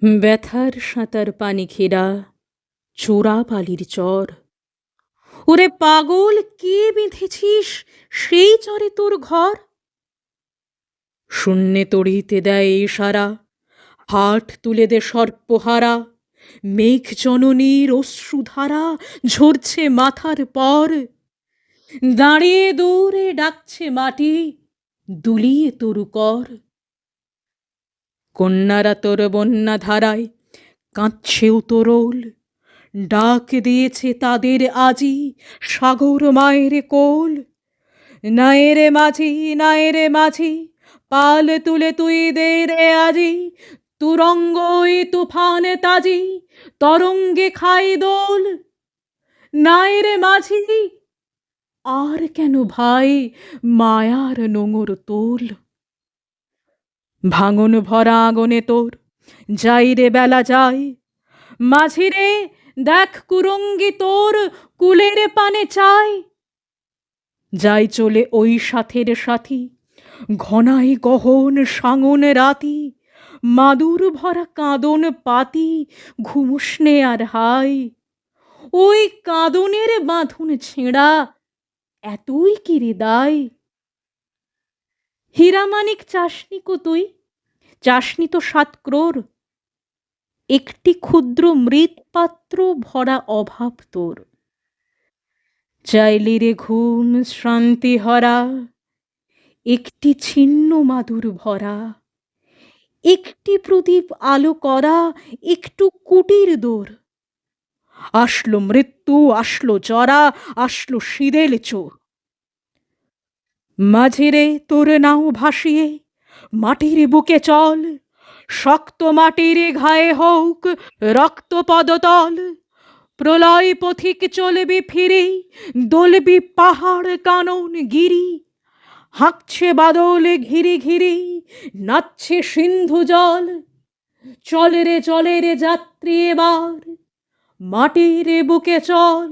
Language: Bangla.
ব্যথার সাঁতার পানি ঘেরা চোরা বালির চর। ওরে পাগল, কে বেঁধেছিস সেই চরে তোর ঘর? শূন্যে তড়িতে দেয় ইশারা, হাট তুলে দে সর্পহারা। মেঘ জননীর অশ্রুধারা ঝরছে মাথার পর। দাঁড়িয়ে দূরে ডাকছে মাটি, দুলিয়ে তরু কর। কন্যারা তোর বন্যা ধারায় কাঁদছে উতরোল, ডাক দিয়েছে তাদের আজি সাগর মায়ের কোল। নায়ে রে মাঝি, নায়ে রে মাঝি, পাল তুলে তুই দে রে আজি। তুরঙ্গই তুফান তাজি, তরঙ্গে খাই দোল। নায়ে রে মাঝি, আর কেন ভাই মায়ার নোঙর তোল। ভাঙন ভরা আগুনে তোর যাই রে বেলা যাই। মাঝিরে দেখ কুরঙ্গি তোর কুলের পানে চাই। যাই চলে ওই সাথের সাথী, ঘনাই গহন সাঙন রাতি। মাদুর ভরা কাঁদন পাতি, ঘুমুসনে আর হাই। ওই কাঁদনের বাঁধন ছেঁড়া এতই কি রে দায়। হীরামানিক চাসনি কো তুই, চাসনি তো 7 ক্রোড়। একটি ক্ষুদ্র মৃৎপাত্র ভরা অভাব তোর। চাইলি রে ঘুম শ্রান্তি হরা, একটি ছিন্ন মাদুর ভরা। একটি প্রদীপ আলো করা, একটু কুটির দোর। আসলো মৃত্যু, আসলো জরা, আসলো শিরেল চোর। মাঝিরে তোর নাও ভাসিয়ে মাটির বুকে চল। শক্ত মাটির ঘায়ে হোক রক্ত পদতল। প্রলয় পথিক চলবি ফিরে, দোলবি পাহাড় কানন গিরি। হাঁকছে বাদল ঘিরি ঘিরি, নাচছে সিন্ধু জল। চলে রে যাত্রী এবার, মাটির বুকে চল।